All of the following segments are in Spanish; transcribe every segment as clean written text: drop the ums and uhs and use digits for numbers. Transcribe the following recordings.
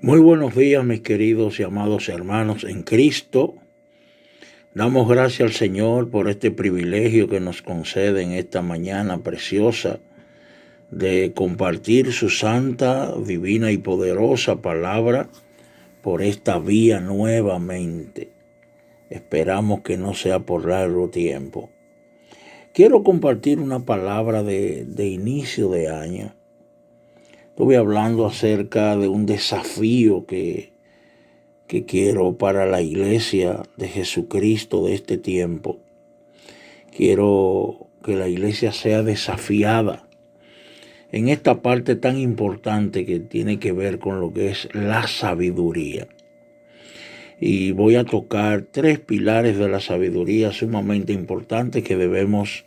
Muy buenos días, mis queridos y amados hermanos en Cristo. Damos gracias al Señor por este privilegio que nos concede en esta mañana preciosa de compartir su santa, divina y poderosa palabra por esta vía nuevamente. Esperamos que no sea por largo tiempo. Quiero compartir una palabra de inicio de año. Estuve hablando acerca de un desafío que quiero para la iglesia de Jesucristo de este tiempo. Quiero que la iglesia sea desafiada en esta parte tan importante que tiene que ver con lo que es la sabiduría. Y voy a tocar 3 pilares de la sabiduría sumamente importantes que debemos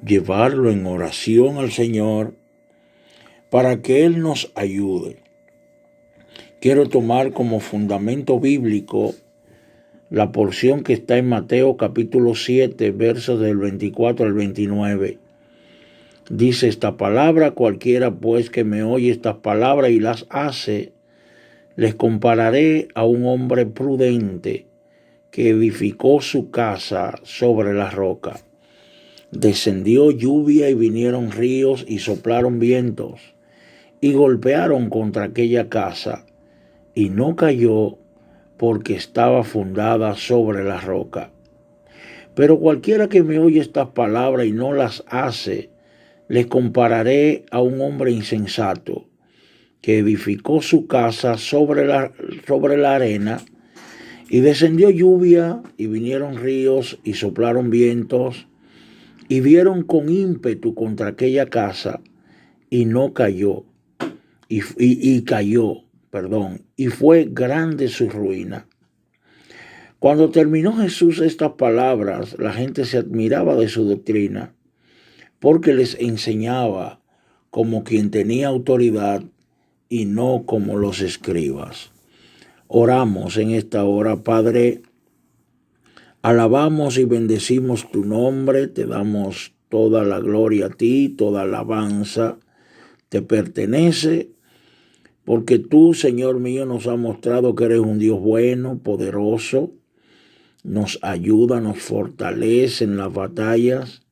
llevarlo en oración al Señor para que Él nos ayude. Quiero tomar como fundamento bíblico la porción que está en Mateo capítulo 7, versos del 24 al 29. Dice esta palabra: cualquiera pues que me oye estas palabras y las hace, les compararé a un hombre prudente que edificó su casa sobre la roca. Descendió lluvia y vinieron ríos y soplaron vientos y golpearon contra aquella casa, y no cayó porque estaba fundada sobre la roca. Pero cualquiera que me oye estas palabras y no las hace, les compararé a un hombre insensato que edificó su casa sobre la arena, y descendió lluvia y vinieron ríos y soplaron vientos y dieron con ímpetu contra aquella casa, y no cayó, y cayó, y fue grande su ruina. Cuando terminó Jesús estas palabras, la gente se admiraba de su doctrina, porque les enseñaba como quien tenía autoridad y no como los escribas. Oramos en esta hora. Padre, alabamos y bendecimos tu nombre, te damos toda la gloria a ti, toda alabanza te pertenece, porque tú, Señor mío, nos has mostrado que eres un Dios bueno, poderoso, nos ayuda, nos fortalece en las batallas.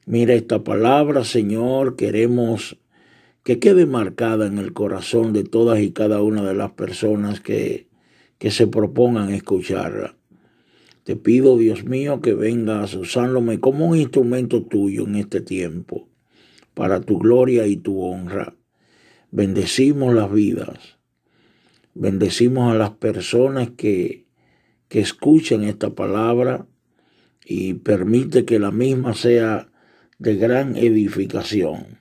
Mira esta palabra, Señor, queremos que quede marcada en el corazón de todas y cada una de las personas que se propongan escucharla. Te pido, Dios mío, que vengas usándome como un instrumento tuyo en este tiempo, para tu gloria y tu honra. Bendecimos las vidas, bendecimos a las personas que escuchen esta palabra, y permite que la misma sea de gran edificación.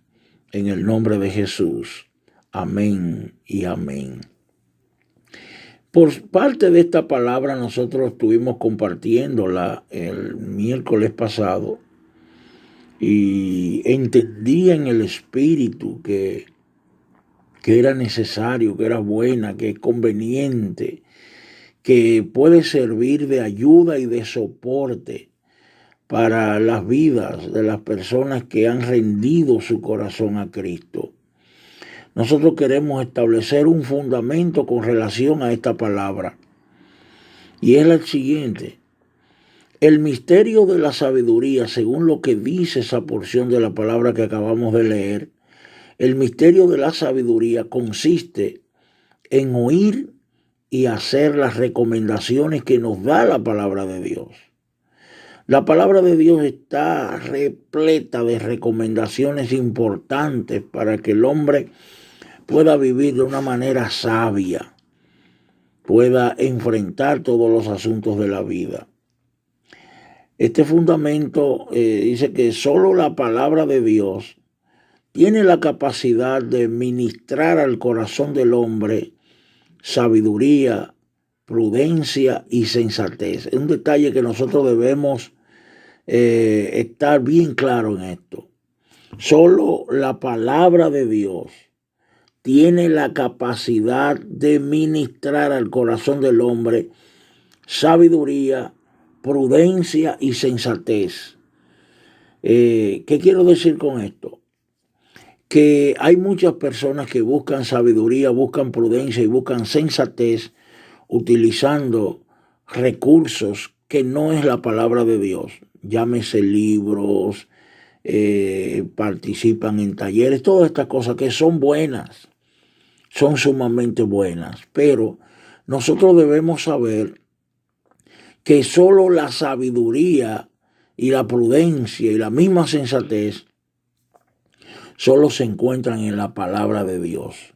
En el nombre de Jesús. Amén y amén. Por parte de esta palabra nosotros estuvimos compartiéndola el miércoles pasado, y entendí en el espíritu que era necesario, que era buena, que es conveniente, que puede servir de ayuda y de soporte para las vidas de las personas que han rendido su corazón a Cristo. Nosotros queremos establecer un fundamento con relación a esta palabra, y es el siguiente: el misterio de la sabiduría, según lo que dice esa porción de la palabra que acabamos de leer, el misterio de la sabiduría consiste en oír y hacer las recomendaciones que nos da la palabra de Dios. La palabra de Dios está repleta de recomendaciones importantes para que el hombre pueda vivir de una manera sabia, pueda enfrentar todos los asuntos de la vida. Este fundamento dice que solo la palabra de Dios tiene la capacidad de ministrar al corazón del hombre sabiduría, prudencia y sensatez. Es un detalle que nosotros debemos estar bien claro en esto. Solo la palabra de Dios tiene la capacidad de ministrar al corazón del hombre sabiduría, prudencia y sensatez. ¿Qué quiero decir con esto? que hay muchas personas que buscan sabiduría, buscan prudencia y buscan sensatez utilizando recursos que no es la palabra de Dios. Llámese libros, participan en talleres, todas estas cosas que son buenas, son sumamente buenas, pero nosotros debemos saber que solo la sabiduría y la prudencia y la misma sensatez solo se encuentran en la palabra de Dios.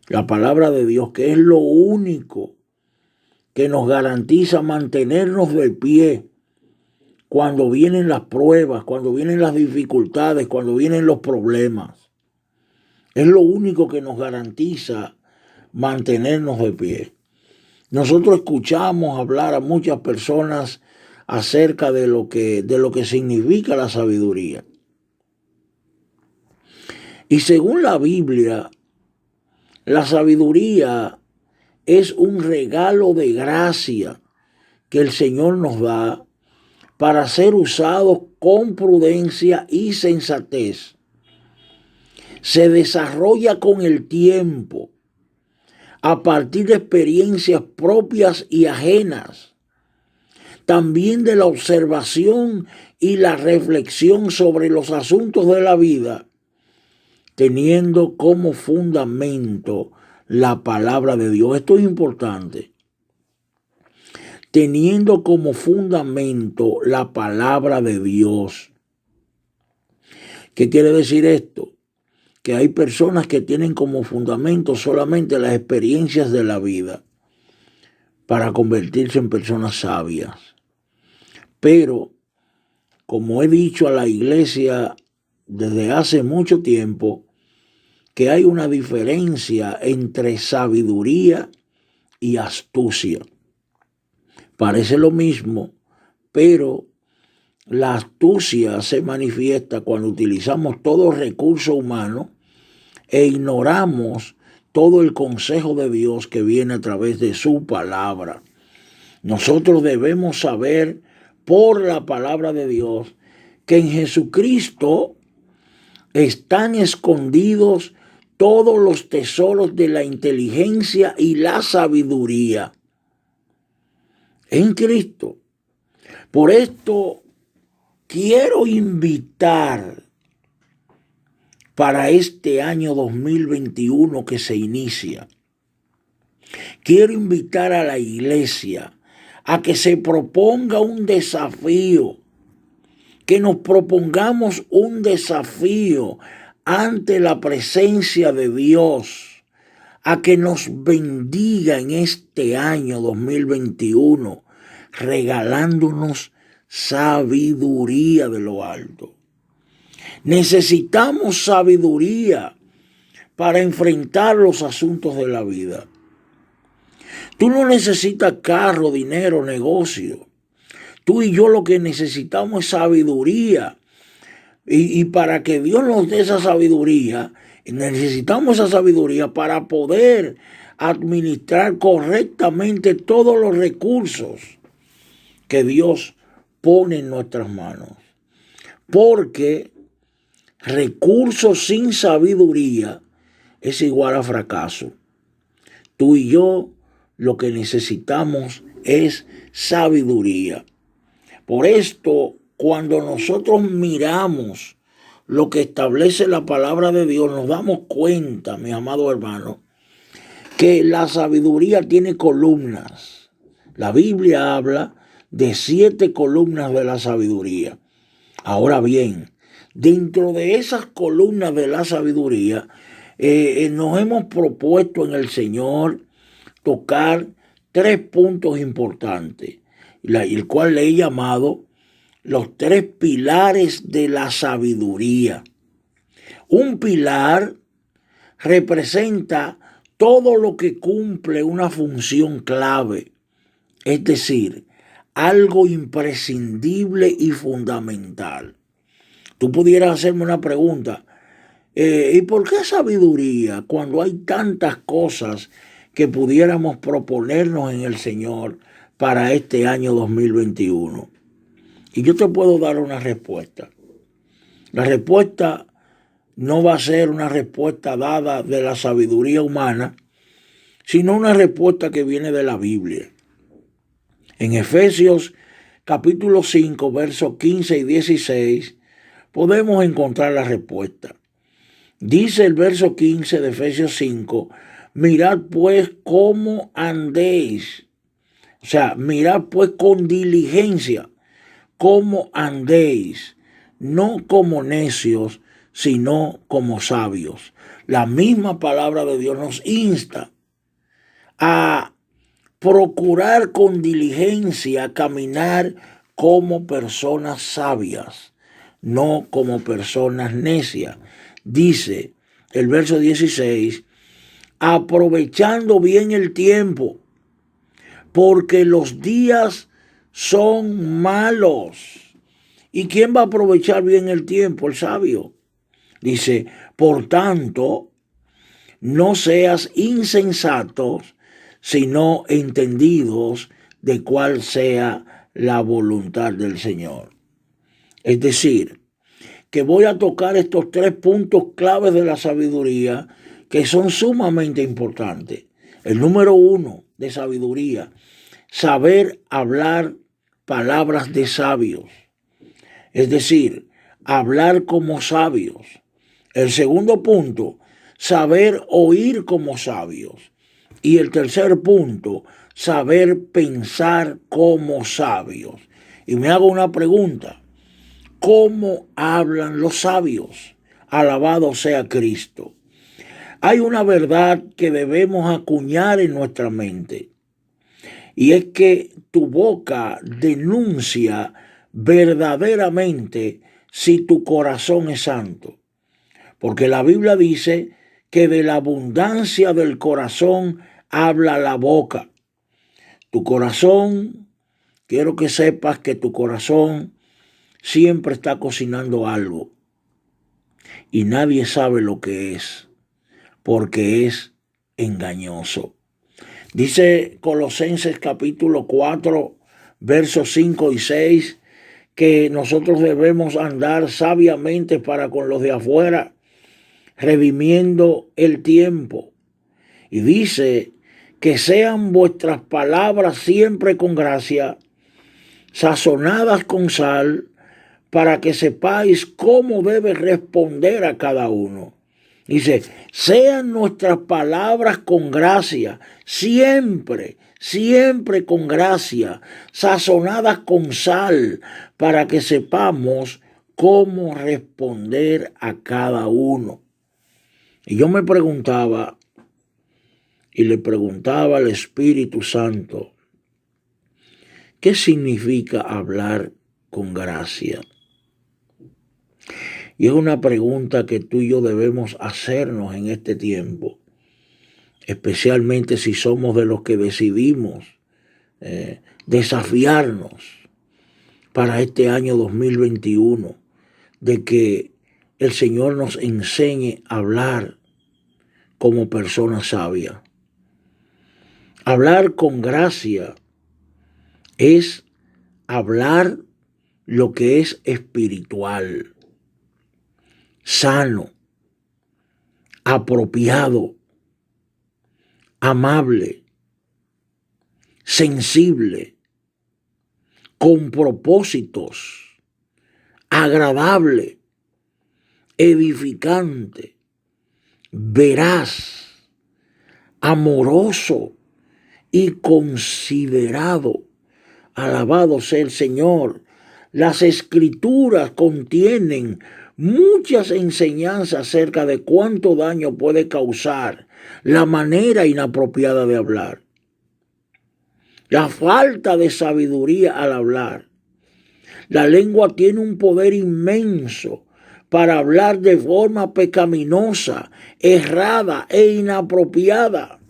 La palabra de Dios, que es lo único que nos garantiza mantenernos de pie cuando vienen las pruebas, cuando vienen las dificultades, cuando vienen los problemas. Es lo único que nos garantiza mantenernos de pie. Nosotros escuchamos hablar a muchas personas acerca de lo que significa la sabiduría. Y según la Biblia, la sabiduría es un regalo de gracia que el Señor nos da para ser usados con prudencia y sensatez. Se desarrolla con el tiempo a partir de experiencias propias y ajenas, también de la observación y la reflexión sobre los asuntos de la vida, teniendo como fundamento la palabra de Dios. Esto es importante. Teniendo como fundamento la palabra de Dios. ¿Qué quiere decir esto? Que hay personas que tienen como fundamento solamente las experiencias de la vida para convertirse en personas sabias. Pero, como he dicho a la iglesia desde hace mucho tiempo, que hay una diferencia entre sabiduría y astucia. Parece lo mismo, pero la astucia se manifiesta cuando utilizamos todo recurso humano e ignoramos todo el consejo de Dios que viene a través de su palabra. Nosotros debemos saber por la palabra de Dios que en Jesucristo están escondidos todos los tesoros de la inteligencia y la sabiduría. En Cristo. Por esto quiero invitar para este año 2021 que se inicia. Quiero invitar a la iglesia a que se proponga un desafío, que nos propongamos un desafío ante la presencia de Dios, a que nos bendiga en este año 2021, regalándonos sabiduría de lo alto. Necesitamos sabiduría para enfrentar los asuntos de la vida. Tú no necesitas carro, dinero, negocio. Tú y yo lo que necesitamos es sabiduría. Y para que Dios nos dé esa sabiduría, necesitamos esa sabiduría para poder administrar correctamente todos los recursos que Dios pone en nuestras manos. Porque recursos sin sabiduría es igual a fracaso. Tú y yo lo que necesitamos es sabiduría. Por esto, cuando nosotros miramos lo que establece la palabra de Dios, nos damos cuenta, mis amados hermanos, que la sabiduría tiene columnas. La Biblia habla de 7 columnas de la sabiduría. Ahora bien, dentro de esas columnas de la sabiduría, nos hemos propuesto en el Señor tocar 3 puntos importantes, el cual le he llamado los 3 pilares de la sabiduría. Un pilar representa todo lo que cumple una función clave, es decir, algo imprescindible y fundamental. Tú pudieras hacerme una pregunta, ¿y por qué sabiduría cuando hay tantas cosas que pudiéramos proponernos en el Señor para este año 2021? Y yo te puedo dar una respuesta. La respuesta no va a ser una respuesta dada de la sabiduría humana, sino una respuesta que viene de la Biblia. En Efesios capítulo 5, versos 15 y 16, podemos encontrar la respuesta. Dice el verso 15 de Efesios 5, mirad pues cómo andéis. O sea, mirad pues con diligencia cómo andéis, no como necios, sino como sabios. La misma palabra de Dios nos insta a procurar con diligencia caminar como personas sabias, no como personas necias. Dice el verso 16, aprovechando bien el tiempo, porque los días son malos. ¿Y quién va a aprovechar bien el tiempo? El sabio. Dice, por tanto, no seas insensatos, sino entendidos de cuál sea la voluntad del Señor. Es decir, que voy a tocar estos 3 puntos claves de la sabiduría que son sumamente importantes. El número 1 de sabiduría, saber hablar palabras de sabios. Es decir, hablar como sabios. El segundo punto, saber oír como sabios. Y el tercer punto, saber pensar como sabios. Y me hago una pregunta, ¿cómo hablan los sabios? Alabado sea Cristo. Hay una verdad que debemos acuñar en nuestra mente, y es que tu boca denuncia verdaderamente si tu corazón es santo. Porque la Biblia dice que de la abundancia del corazón habla la boca. Tu corazón, quiero que sepas que tu corazón siempre está cocinando algo. Y nadie sabe lo que es, porque es engañoso. Dice Colosenses capítulo 4, versos 5 y 6, que nosotros debemos andar sabiamente para con los de afuera, redimiendo el tiempo. Y dice que sean vuestras palabras siempre con gracia, sazonadas con sal, para que sepáis cómo debe responder a cada uno. Dice, sean nuestras palabras con gracia, siempre, siempre con gracia, sazonadas con sal, para que sepamos cómo responder a cada uno. Y yo me preguntaba, y le preguntaba al Espíritu Santo, ¿qué significa hablar con gracia? Y es una pregunta que tú y yo debemos hacernos en este tiempo, especialmente si somos de los que decidimos desafiarnos para este año 2021, de que el Señor nos enseñe a hablar como personas sabias. Hablar con gracia es hablar lo que es espiritual, sano, apropiado, amable, sensible, con propósitos, agradable, edificante, veraz, amoroso y considerado. Alabado sea el Señor. Las Escrituras contienen muchas enseñanzas acerca de cuánto daño puede causar la manera inapropiada de hablar, la falta de sabiduría al hablar. La lengua tiene un poder inmenso para hablar de forma pecaminosa, errada e inapropiada.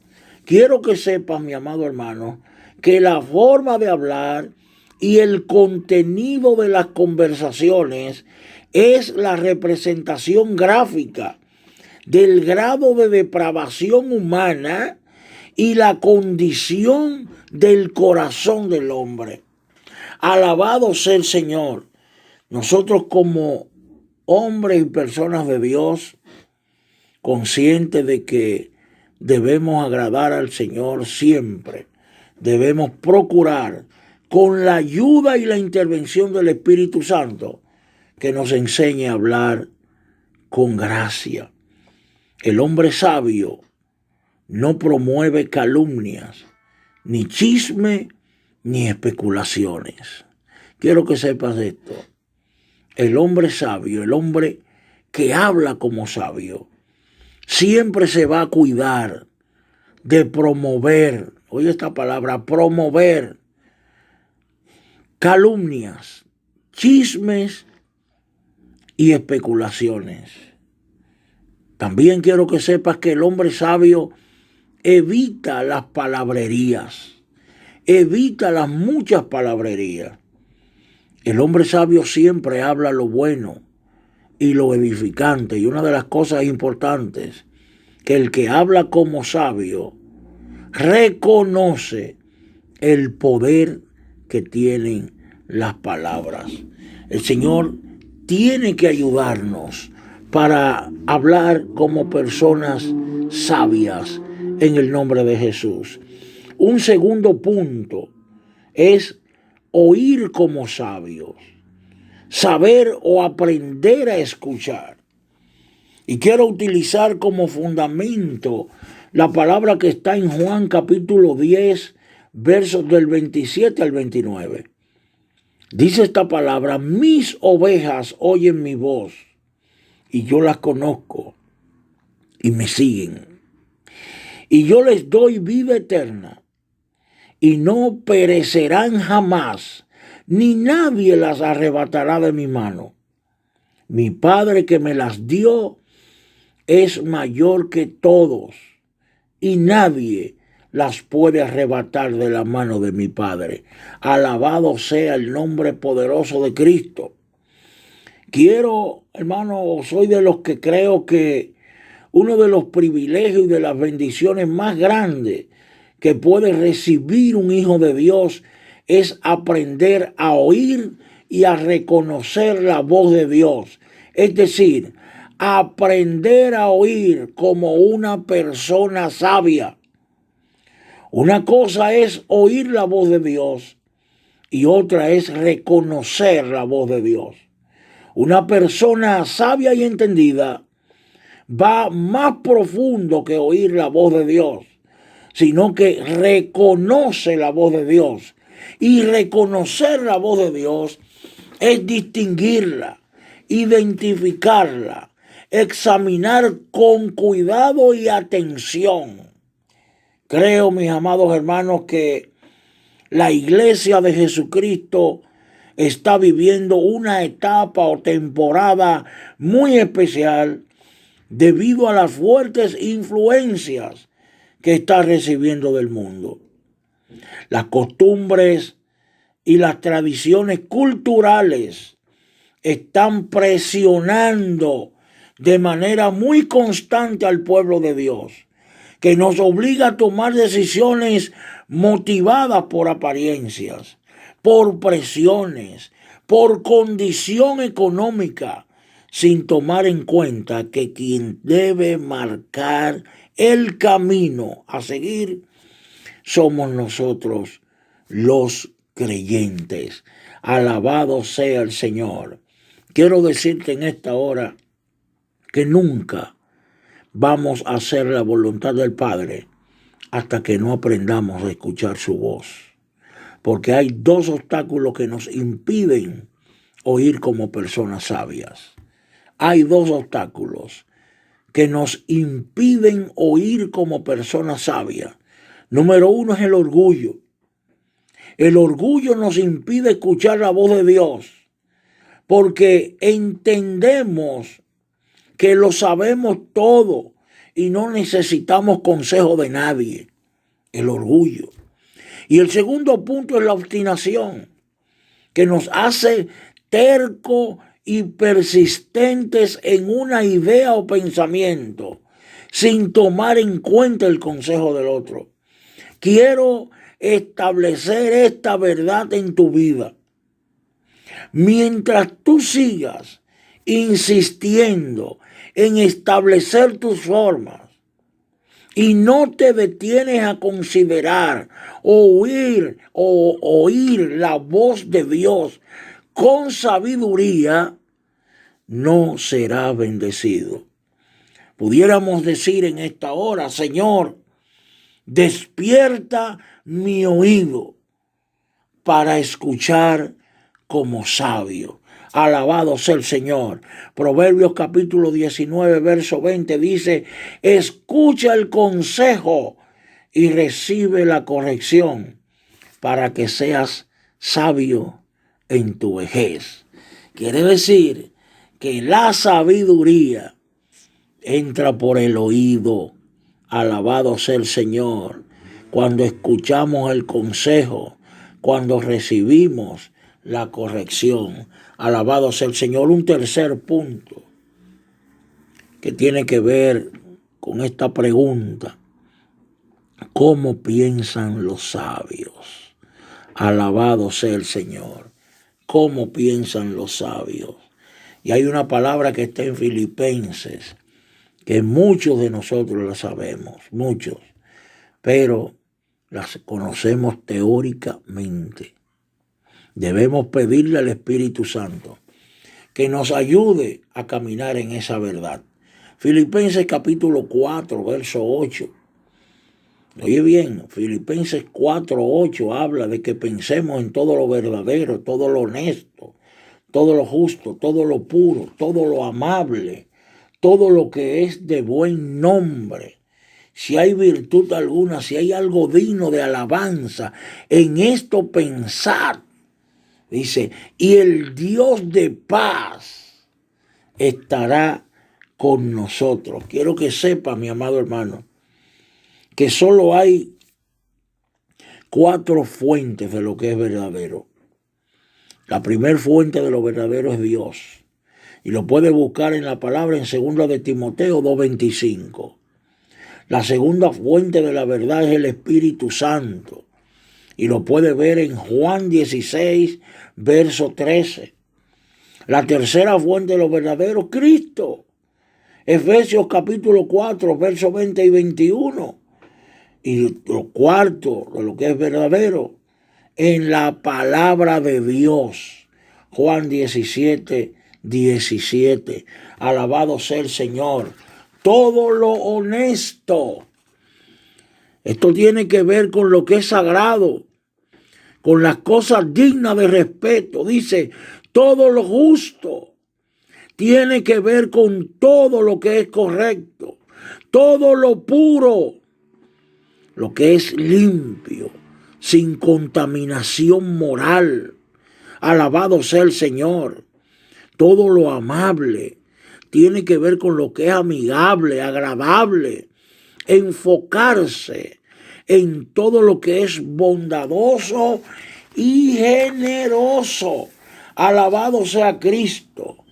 Quiero que sepas, mi amado hermano, que la forma de hablar y el contenido de las conversaciones es la representación gráfica del grado de depravación humana y la condición del corazón del hombre. Alabado sea el Señor. Nosotros como hombres y personas de Dios, conscientes de que debemos agradar al Señor siempre. Debemos procurar, con la ayuda y la intervención del Espíritu Santo, que nos enseñe a hablar con gracia. El hombre sabio no promueve calumnias, ni chisme, ni especulaciones. Quiero que sepas esto. El hombre sabio, el hombre que habla como sabio, siempre se va a cuidar de promover, oye esta palabra, promover calumnias, chismes y especulaciones. También quiero que sepas que el hombre sabio evita las palabrerías, evita las muchas palabrerías. El hombre sabio siempre habla lo bueno y lo edificante. Y una de las cosas importantes, que el que habla como sabio reconoce el poder que tienen las palabras. El Señor tiene que ayudarnos para hablar como personas sabias en el nombre de Jesús. Un segundo punto es oír como sabios, saber o aprender a escuchar. Y quiero utilizar como fundamento la palabra que está en Juan capítulo 10, versos del 27 al 29. Dice esta palabra: mis ovejas oyen mi voz, y yo las conozco, y me siguen. Y yo les doy vida eterna, y no perecerán jamás, ni nadie las arrebatará de mi mano. Mi Padre que me las dio es mayor que todos, y nadie las puede arrebatar de la mano de mi Padre. Alabado sea el nombre poderoso de Cristo. Quiero, hermano, soy de los que creo que uno de los privilegios y de las bendiciones más grandes que puede recibir un hijo de Dios es aprender a oír y a reconocer la voz de Dios. Es decir, aprender a oír como una persona sabia. Una cosa es oír la voz de Dios y otra es reconocer la voz de Dios. Una persona sabia y entendida va más profundo que oír la voz de Dios, sino que reconoce la voz de Dios. Y reconocer la voz de Dios es distinguirla, identificarla, examinar con cuidado y atención. Creo, mis amados hermanos, que la iglesia de Jesucristo está viviendo una etapa o temporada muy especial debido a las fuertes influencias que está recibiendo del mundo. Las costumbres y las tradiciones culturales están presionando de manera muy constante al pueblo de Dios, que nos obliga a tomar decisiones motivadas por apariencias, por presiones, por condición económica, sin tomar en cuenta que quien debe marcar el camino a seguir somos nosotros, los creyentes. Alabado sea el Señor. Quiero decirte en esta hora que nunca vamos a hacer la voluntad del Padre hasta que no aprendamos a escuchar su voz. Porque hay dos obstáculos que nos impiden oír como personas sabias. Hay dos obstáculos que nos impiden oír como personas sabias. Número uno es el orgullo. El orgullo nos impide escuchar la voz de Dios porque entendemos que lo sabemos todo y no necesitamos consejo de nadie. El orgullo. Y el segundo punto es la obstinación, que nos hace terco y persistentes en una idea o pensamiento, sin tomar en cuenta el consejo del otro. Quiero establecer esta verdad en tu vida. Mientras tú sigas insistiendo en establecer tus formas y no te detienes a considerar o oír la voz de Dios con sabiduría, no será bendecido. Pudiéramos decir en esta hora: Señor, despierta mi oído para escuchar como sabio. Alabado sea el Señor. Proverbios capítulo 19, verso 20 dice: escucha el consejo y recibe la corrección para que seas sabio en tu vejez. Quiere decir que la sabiduría entra por el oído. Alabado sea el Señor. Cuando escuchamos el consejo, cuando recibimos la corrección. Alabado sea el Señor. Un tercer punto que tiene que ver con esta pregunta: ¿cómo piensan los sabios? Alabado sea el Señor. ¿Cómo piensan los sabios? Y hay una palabra que está en Filipenses, que muchos de nosotros la sabemos, muchos, pero las conocemos teóricamente. Debemos pedirle al Espíritu Santo que nos ayude a caminar en esa verdad. Filipenses capítulo 4, verso 8. Oye bien, Filipenses 4:8 habla de que pensemos en todo lo verdadero, todo lo honesto, todo lo justo, todo lo puro, todo lo amable, todo lo que es de buen nombre. Si hay virtud alguna, si hay algo digno de alabanza, en esto pensad. Dice: y el Dios de paz estará con nosotros. Quiero que sepa, mi amado hermano, que solo hay 4 fuentes de lo que es verdadero. La primera fuente de lo verdadero es Dios. Y lo puede buscar en la palabra en 2 de Timoteo 2:25. La segunda fuente de la verdad es el Espíritu Santo. Y lo puede ver en Juan 16, verso 13. La tercera fuente de lo verdadero, Cristo. Efesios capítulo 4, versos 20 y 21. Y lo cuarto de lo que es verdadero, en la palabra de Dios. Juan 17, 17. Alabado sea el Señor. Todo lo honesto. Esto tiene que ver con lo que es sagrado, con las cosas dignas de respeto. Dice, todo lo justo. Tiene que ver con todo lo que es correcto, todo lo puro, lo que es limpio, sin contaminación moral. Alabado sea el Señor. Todo lo amable tiene que ver con lo que es amigable, agradable. Enfocarse en todo lo que es bondadoso y generoso. Alabado sea Cristo.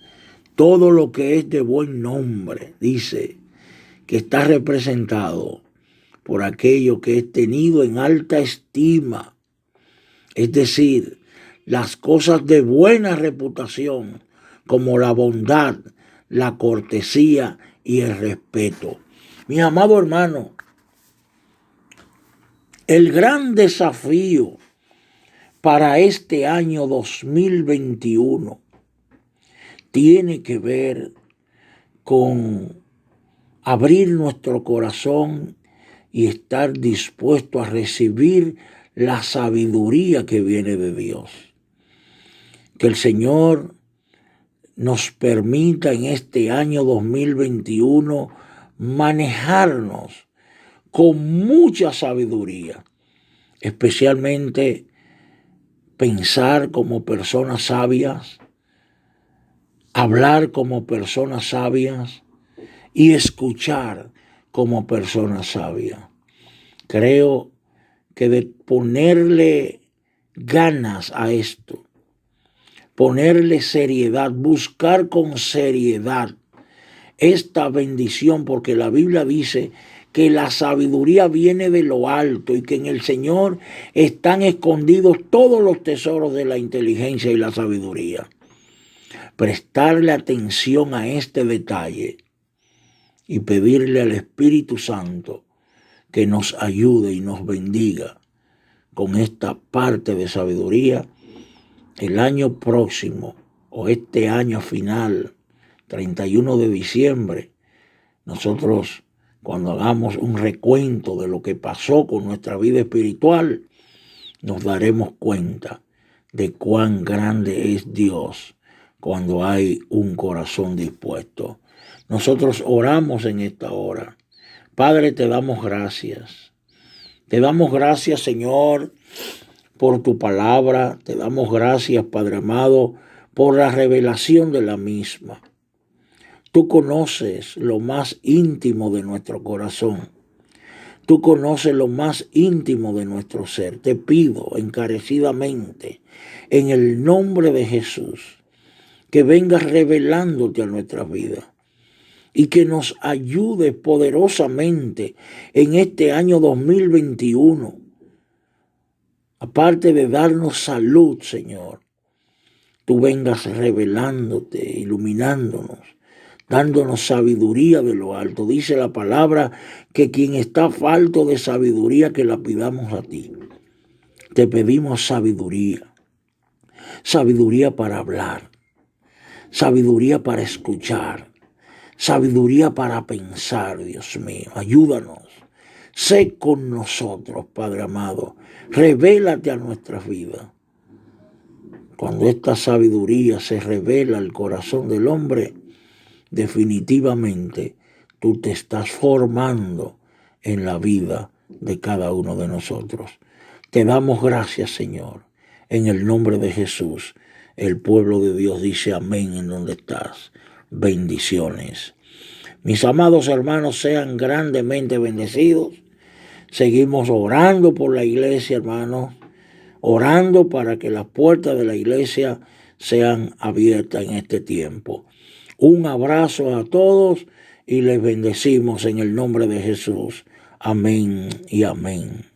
Todo lo que es de buen nombre, dice, que está representado por aquello que es tenido en alta estima. Es decir, las cosas de buena reputación, como la bondad, la cortesía y el respeto. Mi amado hermano, el gran desafío para este año 2021 tiene que ver con abrir nuestro corazón y estar dispuesto a recibir la sabiduría que viene de Dios. Que el Señor nos permita en este año 2021 manejarnos con mucha sabiduría, especialmente pensar como personas sabias, hablar como personas sabias y escuchar como personas sabias. Creo que de ponerle ganas a esto, ponerle seriedad, buscar con seriedad esta bendición, porque la Biblia dice que la sabiduría viene de lo alto y que en el Señor están escondidos todos los tesoros de la inteligencia y la sabiduría. prestarle atención a este detalle y pedirle al Espíritu Santo que nos ayude y nos bendiga con esta parte de sabiduría el año próximo o este año final, 31 de diciembre, nosotros cuando hagamos un recuento de lo que pasó con nuestra vida espiritual, nos daremos cuenta de cuán grande es Dios cuando hay un corazón dispuesto. Nosotros oramos en esta hora. Padre, te damos gracias. Te damos gracias, Señor, por tu palabra. Te damos gracias, Padre amado, por la revelación de la misma. Tú conoces lo más íntimo de nuestro corazón. Tú conoces lo más íntimo de nuestro ser. Te pido encarecidamente, en el nombre de Jesús, que vengas revelándote a nuestras vidas y que nos ayudes poderosamente en este año 2021. Aparte de darnos salud, Señor, tú vengas revelándote, iluminándonos, dándonos sabiduría de lo alto. Dice la palabra que quien está falto de sabiduría, que la pidamos a ti. Te pedimos sabiduría. Sabiduría para hablar. Sabiduría para escuchar. Sabiduría para pensar, Dios mío. Ayúdanos. Sé con nosotros, Padre amado. Revélate a nuestras vidas. Cuando esta sabiduría se revela al corazón del hombre, definitivamente tú te estás formando en la vida de cada uno de nosotros. Te damos gracias, Señor. En el nombre de Jesús, el pueblo de Dios dice amén en donde estás. Bendiciones. Mis amados hermanos, sean grandemente bendecidos. Seguimos orando por la iglesia, hermanos. Orando para que las puertas de la iglesia sean abiertas en este tiempo. Un abrazo a todos y les bendecimos en el nombre de Jesús. Amén y amén.